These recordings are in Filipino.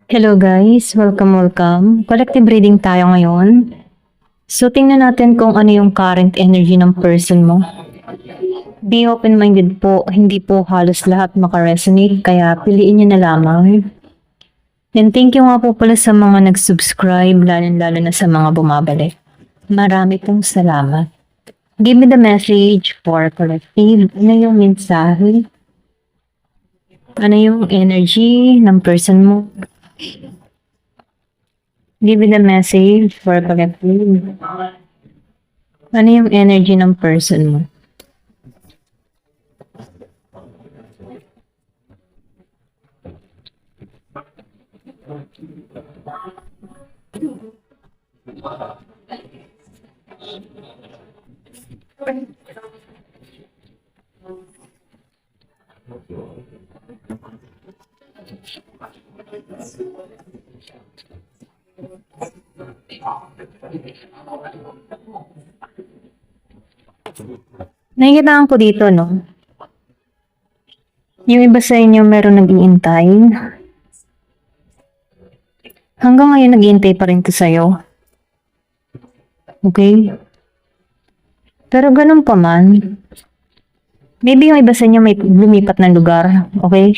Hello guys, welcome. Collective reading tayo ngayon. So tingnan natin kung ano yung current energy ng person mo. Be open-minded po, hindi po halos lahat makaresonate, kaya piliin nyo na lamang. And thank you nga po pala sa mga nag-subscribe, lalo na sa mga bumabalik. Marami pong salamat. Give me the message for collective. Ano yung mensahe? Ano yung energy ng person mo? Give me the message for collective. Ano yung energy ng person mo? Nakikitaan ko dito, no? Yung iba sa inyo meron nag-iintay. Hanggang ngayon nag-iintay pa rin to sa'yo. Okay? Pero ganun pa man, maybe yung iba sa inyo may lumipat ng lugar. Okay?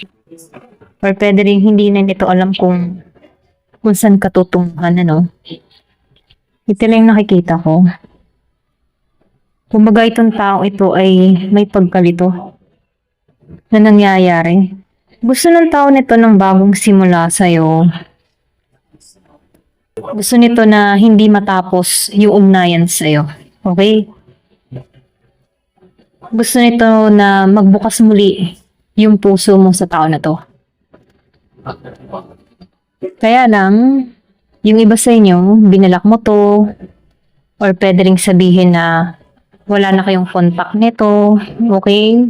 Or pwede rin hindi na nito alam kung saan katutunguhan, ano? Ito lang yung nakikita ko. Kumbaga itong tao ito ay may pagkalito na nangyayari. Gusto ng tao nito ng bagong simula sa'yo. Gusto nito na hindi matapos yung ugnayan sa'yo. Okay? Gusto nito na magbukas muli yung puso mo sa tao na to. Kaya lang, yung iba sa inyo, binalak mo to, or pwede ring sabihin na wala na kayong contact nito, okay?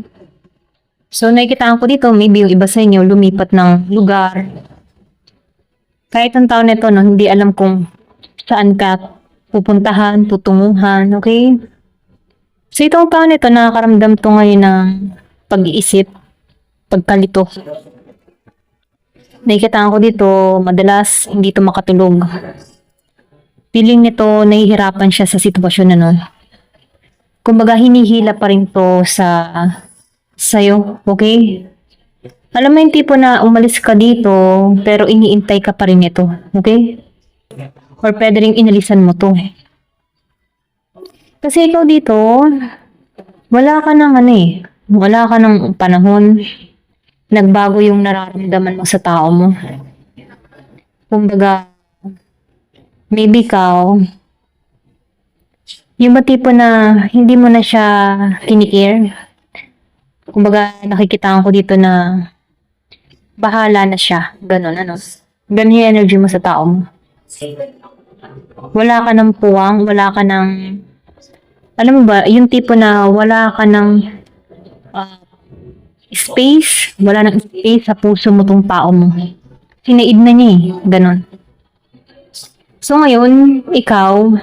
So, nakikitaan ko dito, maybe yung iba sa inyo lumipat ng lugar. Kahit ang tao nito, no, hindi alam kung saan ka pupuntahan, tutunguhan, okay? So, itong tao nito, nakakaramdam to ngayon ng pag-iisip, pagkalito. Nakikitaan ko dito, madalas hindi to makatulog. Feeling nito, nahihirapan siya sa sitwasyon na no. Kumbaga, hinihila pa rin to sa'yo, okay? Alam mo yung tipo na umalis ka dito, pero iniintay ka pa rin ito, okay? Or pwede rin inalisan mo to. Kasi ikaw dito, wala ka ng panahon. Nagbago yung nararamdaman mo sa tao mo. Kumbaga, maybe ikaw, yung ba tipo na hindi mo na siya kinikare? Kumbaga, nakikitaan ko dito na bahala na siya. Ganon, ano? Ganon yung energy mo sa tao mo. Wala ka ng puwang, wala ka ng... Alam mo ba, yung tipo na wala ka ng space, wala ng space sa puso mo tong tao mo. Sinaid na niya eh. Ganon. So ngayon, ikaw,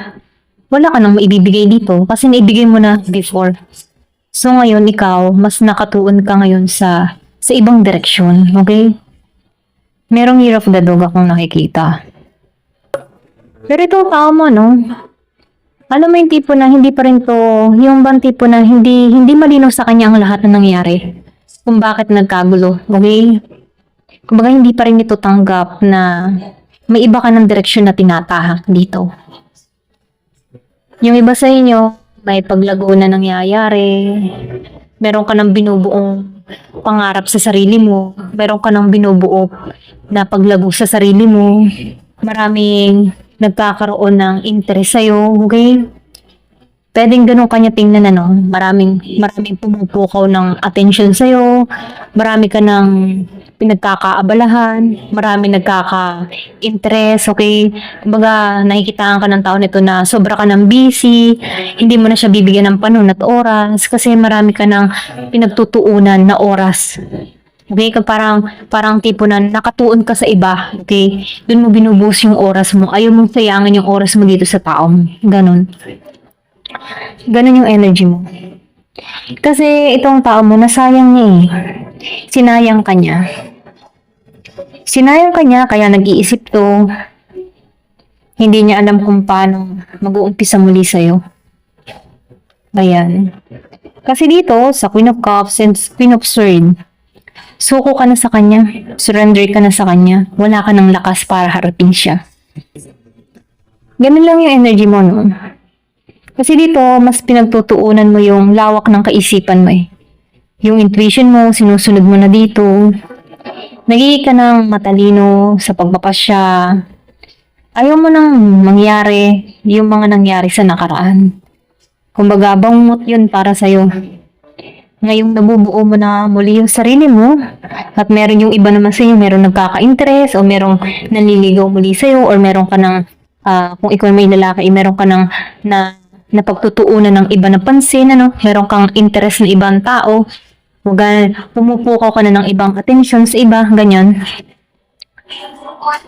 wala ka nang maibibigay dito kasi naibigay mo na before. So ngayon ikaw, mas nakatuon ka ngayon sa ibang direksyon, okay? Merong year of the dog akong nakikita. Pero ito tao mo, no? Alam mo yung tipo na hindi pa rin to, yung bang tipo na hindi malinaw sa kanya ang lahat na nangyari. Kung bakit nagkagulo, okay? Kumbaga hindi pa rin ito tanggap na may iba ka ng direksyon na tinatahak dito. Yung iba sa inyo, may paglago na nangyayari. Meron ka ng binubuong pangarap sa sarili mo. Meron ka ng binubuo na paglago sa sarili mo. Maraming nagkakaroon ng interest sa'yo, okay? Pwedeng ganun kanya tingnan, ano? Maraming pumupukaw ng attention sa'yo. Marami ka ng pinagkakaabalahan, marami nagkaka-interest, okay? Kumbaga, nakikitaan ka ng tao nito na sobra ka ng busy, hindi mo na siya bibigyan ng panahon at oras, kasi marami ka ng pinagtutuunan na oras. Okay? Parang tipo na nakatuon ka sa iba, okay? Doon mo binubuhos yung oras mo, ayaw mong sayangin yung oras mo dito sa tao mo. Ganon. Ganon yung energy mo. Kasi itong tao mo, nasayang niya eh. Sinayang ka niya. Sinayang ka niya, kaya nag-iisip to. Hindi niya alam kung paano mag-uumpisa muli sa'yo. Ayan. Kasi dito, sa Queen of Cups and Queen of Swords, suko ka na sa kanya. Surrender ka na sa kanya. Wala ka ng lakas para harapin siya. Ganun lang yung energy mo, no? Kasi dito, mas pinagtutuunan mo yung lawak ng kaisipan mo eh. Yung intuition mo, sinusunod mo na dito. Nagiging ka ng matalino sa pagpapasya. Ayaw mo nang mangyari yung mga nangyari sa nakaraan. Kumbaga, bangungot yun para sa'yo. Ngayong nabubuo mo na muli yung sarili mo, at meron yung iba naman sa'yo, meron nagkaka-interest, o merong nanliligaw muli sa'yo, or meron ka ng, kung ikaw may lalaki, meron ka ng napagtutuunan ng iba na pansin, ano? Meron kang interest na ibang tao, pumupukaw ka na ng ibang attention sa iba, ganyan.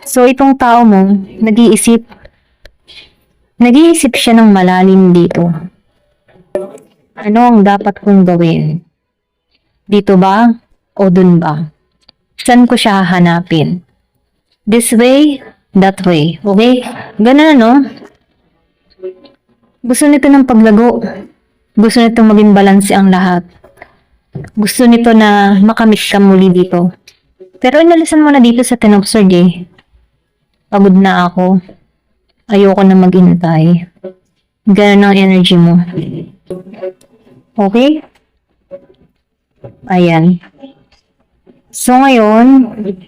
So, itong tao mo, nag-iisip siya ng malalim dito. Ano ang dapat kong gawin? Dito ba? O dun ba? Saan ko siya hahanapin? This way? That way? Okay? Ganun ano? Gusto nito ng paglago. Gusto nito maging balanse ang lahat. Gusto nito na makamit ka muli dito. Pero inalisan mo na dito sa Ten of Swords eh. Pagod na ako. Ayoko na maghintay. Ganun ang energy mo. Okay? Ayan. So ngayon,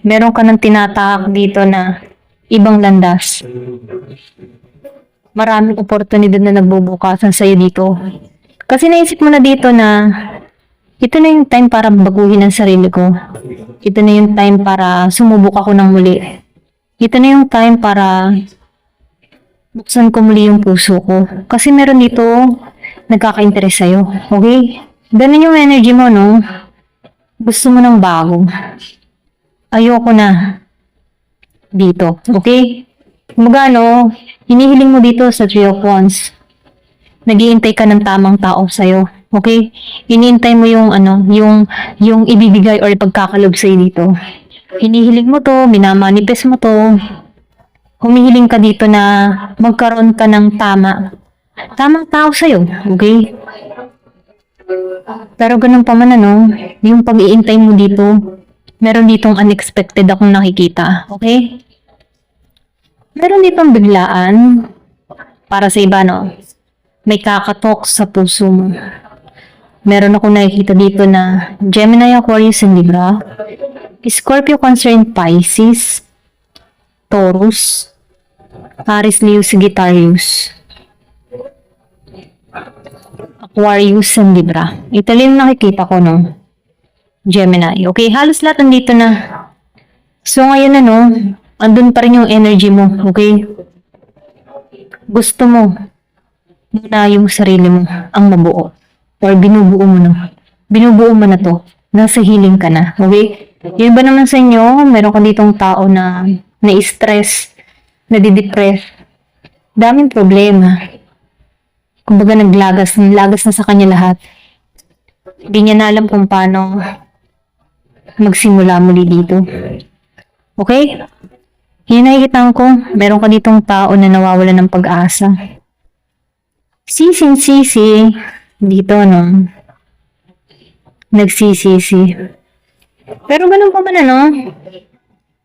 meron ka ng tinatahak dito na ibang landas. Maraming oportunidad na nagbubukasan sa'yo dito. Kasi naisip mo na dito na ito na yung time para baguhin ang sarili ko. Ito na yung time para sumubok ako ng muli. Ito na yung time para buksan ko muli yung puso ko. Kasi meron dito nagkaka-interest sa'yo. Okay? Ganun yung energy mo, no? Gusto mo ng bago. Ayoko na dito. Okay? Magano, hinihiling mo dito sa Three of Wands. Naghihintay ka ng tamang tao sa'yo. Okay? Iniintay mo yung yung ibibigay or pagkakalob sa'yo dito. Hinihiling mo to, minamanifest mo to. Humihiling ka dito na magkaroon ka ng tamang tao sa'yo. Okay? Pero ganun pa man yung pag-iintay mo dito, meron ditong unexpected akong nakikita. Okay? Meron ditong biglaan para sa iba, no? May kakatok sa puso mo. Meron akong nakikita dito na Gemini, Aquarius, and Libra. Scorpio, Cancer, and Pisces. Taurus. Aries, Leo, Sagittarius. Aquarius, and Libra. Ito lang nakikita ko, no? Gemini. Okay, halos lahat nandito na. So, ngayon, andun pa rin yung energy mo. Okay? Gusto mo muna yung sarili mo ang mabuo. Or binubuo mo na. Binubuo mo na to. Nasa healing ka na. Okay? Yung iba naman sa inyo, meron ka ditong tao na na-stress, nadidepress. Daming problema. Kumbaga naglagas na sa kanya lahat. Hindi niya na alam kung paano magsimula muli dito. Okay? Yung nakikita ko, meron ka ditong tao na nawawalan ng pag-asa. Sisi dito, no? Nagsisisi. Pero ganun pa man,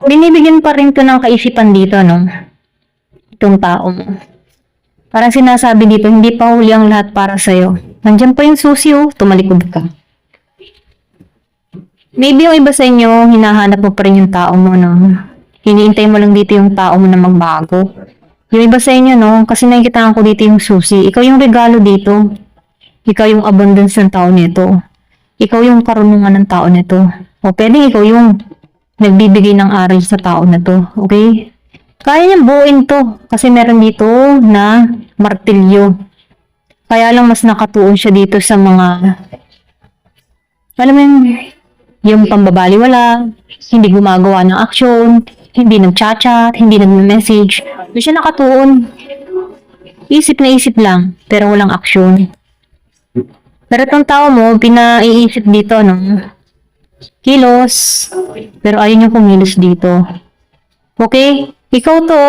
binibigyan pa rin to ng kaisipan dito, no? Itong tao mo. Parang sinasabi dito, hindi pa huli ang lahat para sa'yo. Nandiyan pa yung susi, tumalikod ka. Maybe yung iba sa inyo, hinahanap mo pa rin yung tao mo, no? Hiniintay mo lang dito yung tao mo na magbago. Yung iba sa inyo, no? Kasi nakikita ko dito yung susi. Ikaw yung regalo dito. Ikaw yung abundance ng tao nito. Ikaw yung karunungan ng tao nito. O pwede ikaw yung nagbibigay ng aral sa tao na to. Okay? Kaya niyang buuin to. Kasi meron dito na martilyo. Kaya lang mas nakatuon siya dito sa mga, alam mo yung pambabaliwala, hindi gumagawa ng action, hindi nag-chat, hindi nag-message. Doon siya nakatuon. Isip na isip lang, pero walang action. Pero itong tao mo, pinaiisip dito, no? Kilos. Pero ayaw niyo kumilos dito. Okay? Ikaw to,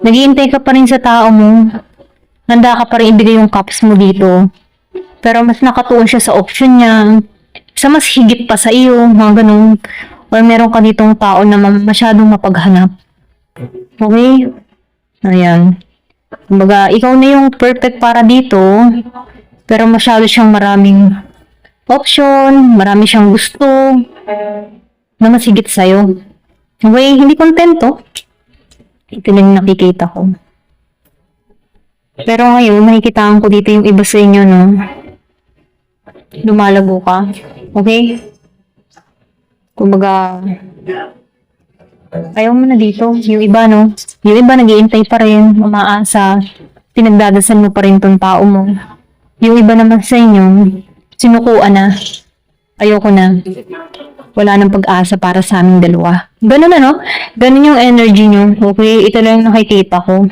naghihintay ka pa rin sa tao mo. Handa ka pa rin ibigay yung cups mo dito. Pero mas nakatuon siya sa option niya. Sa mas higit pa sa iyo, mga ganun. Or meron ka ditong tao na masyadong mapaghanap. Okay? Ayan. Kumbaga, ikaw na yung perfect para dito. Pero masyado siyang maraming option, marami siyang gusto na mas higit sa'yo. Okay, hindi kontento. Ito lang yung nakikita ko. Pero ngayon, nakikitaan ko dito yung iba sa inyo, no? Lumalago ka. Okay? Kumbaga, ayaw mo na dito. Yung iba, no? Yung iba nag-iintay pa rin, umaasa. Pinagdadasal mo pa rin tong tao mo. Yung iba naman sa inyo, sinukuan na. Ayoko na. Wala nang pag-asa para sa aming dalawa. Ganun na, no? Ganun yung energy nyo. Okay? Ito lang yung nakikita ko.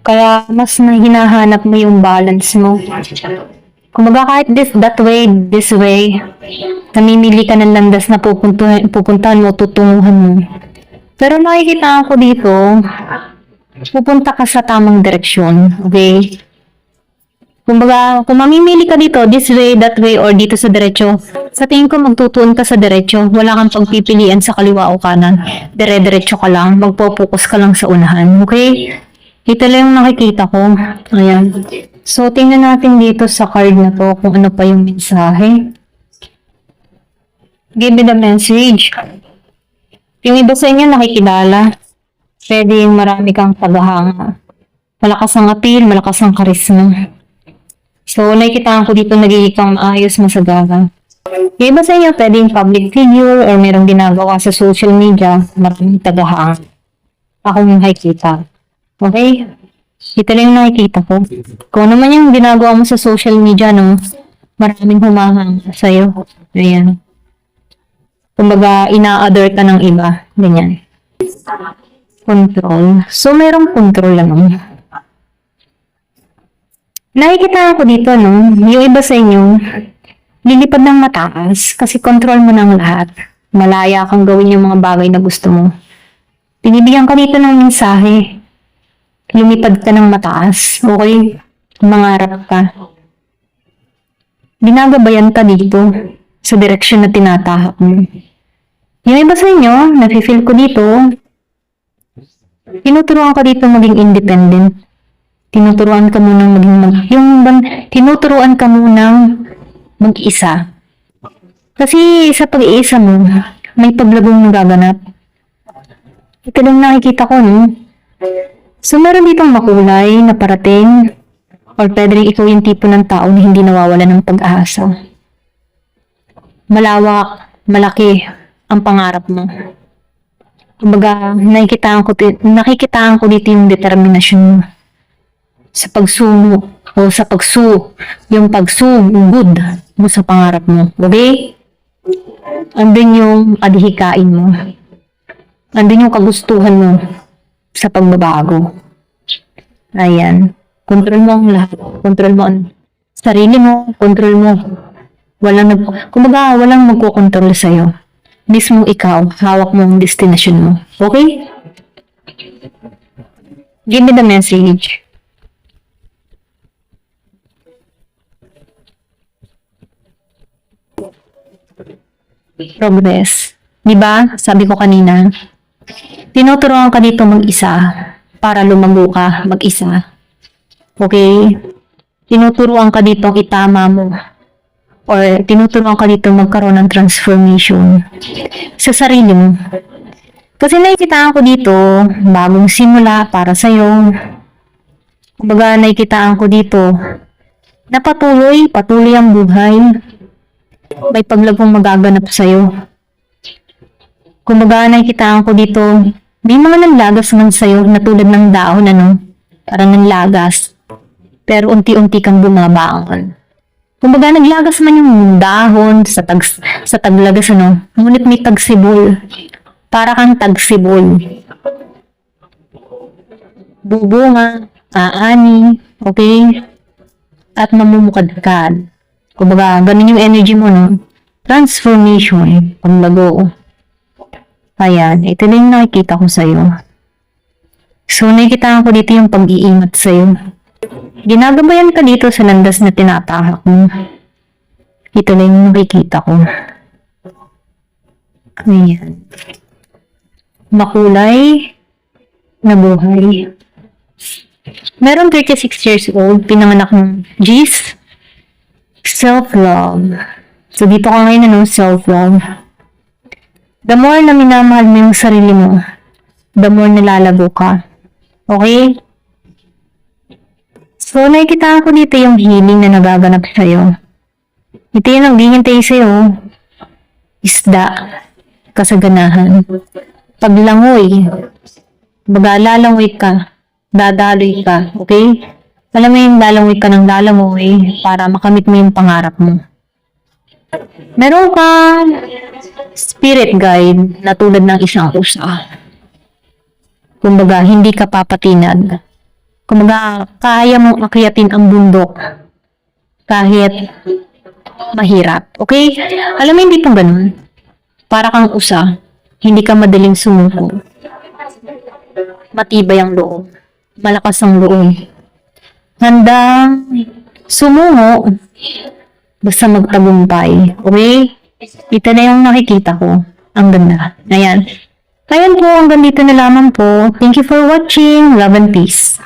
Kaya mas hinahanap mo yung balance mo. Kumbaga kahit this way, namimili ka ng landas na pupuntahan mo, tutunguhan mo. Pero nakikita ko dito, pupunta ka sa tamang direksyon. Okay? Kumbaga, kung mamimili ka dito, this way, that way, or dito sa diretso, sa tingin ko magtutuon ka sa diretso. Wala kang pagpipilian sa kaliwa o kanan. Dire-diretso ka lang. Magpo-focus ka lang sa unahan. Okay? Ito lang yung nakikita ko. Ayan. So, tingnan natin dito sa card na to kung ano pa yung mensahe. Give me the message. Yung iba sa inyo nakikilala. Pwede yung marami kang paghahanga. Malakas ang appeal, malakas ang karisma. So, nakikitaan ko dito nagiging kang maayos, masagana. Yung iba sa inyo, pwede yung public figure or merong ginagawa sa social media, maraming tagahang. Ako yung nakikita. Okay? Ito lang yung nakikita ko. Kung naman yung ginagawa mo sa social media, no, maraming humahang sa'yo. Ayan. Kumbaga, ina-other ka ng iba. Ganyan. Control. So, merong control lang. Nakikita ko dito, no, yung iba sa inyo, lilipad ng mataas kasi control mo ng lahat. Malaya kang gawin yung mga bagay na gusto mo. Pinibigyan ka dito ng mensahe. Lumipad ka ng mataas. Okay? Mangarap ka. Ginagabayan ka dito sa direksyon na tinatahak mo. Yung iba sa inyo, nafe-feel ko dito, tinuturuan ka dito maging independent. Tinuturuan ka munang tinuturuan ka munang mag-isa. Kasi sa pag-iisa mo, may paglagong nagaganap. Ito lang nakikita ko, no? So, meron ditong makulay na parating or pwede rin ikaw yung tipo ng tao na hindi nawawala ng pag-asa. Malawak, malaki ang pangarap mo. Kumbaga, nakikitaan ko dito yung determinasyon mo. Sa pagsugod mo sa pangarap mo. Okay? Andun yung adhikain mo. Andun yung kagustuhan mo sa pagbabago. Ayan. Control mo ang lahat. Control mo ang sarili mo. Control mo. Kumbaga, walang magkokontrol sa'yo. Mismo ikaw, hawak mo ang destination mo. Okay? Give me the message. Progress. Diba? Sabi ko kanina, tinuturuan ka dito mag-isa para lumago ka mag-isa. Okay? Tinuturuan ka dito itama mo or tinuturuan ka dito magkaroon ng transformation sa sarili mo. Kasi nakikitaan ko dito, bagong simula para sa'yo. Kumbaga, nakikitaan ko dito na patuloy ang buhay. May paglagong magaganap sa'yo. Kumbaga, nakikitaan ko dito, may mga nanlagas man sa'yo na tulad ng daon, ano? Parang nanlagas. Pero unti-unti kang bumabangon. Kumbaga, naglagas man yung dahon sa taglagas, ano? Ngunit may tagsibol. Para kang tagsibol. Bubunga, aani, okay? At mamumukadkad. Kumbaga, ganun yung energy mo, no? Transformation, paglago. Ayan, ito na yung nakikita ko sa'yo. So, nakikita ko dito yung pag-iingat sa'yo. Ginagabayan ka dito sa landas na tinatahak mo. Ito na yung nakikita ko. Ayan. Makulay na buhay. Meron 36 years old, pinanganak ng G's. Self-love. So, dito ka ngayon ano, self-love. The more na minamahal mo yung sarili mo, the more nalalago ka. Okay? So, nakikita ko dito yung healing na nagaganap sa'yo. Ito yung naghihintay sa'yo. Isda. Kasaganahan. Paglangoy. Lalangoy ka. Dadaloy ka. Okay? Alam mo yung lalangoy ka ng lalangoy para makamit mo yung pangarap mo. Meron ka spirit guide na tulad ng isang usa. Kumbaga, hindi ka papatinag. Kumbaga, kaya mong akyatin ang bundok kahit mahirap. Okay? Alam mo, hindi pang ganun. Para kang usa, hindi ka madaling sumuko. Matibay ang loob. Malakas ang loob. Handang sumungo basta magtagumpay. Okay? Ito na yung nakikita ko. Ang ganda. Ayan. Ayan po, hanggang dito na lamang po. Thank you for watching. Love and peace.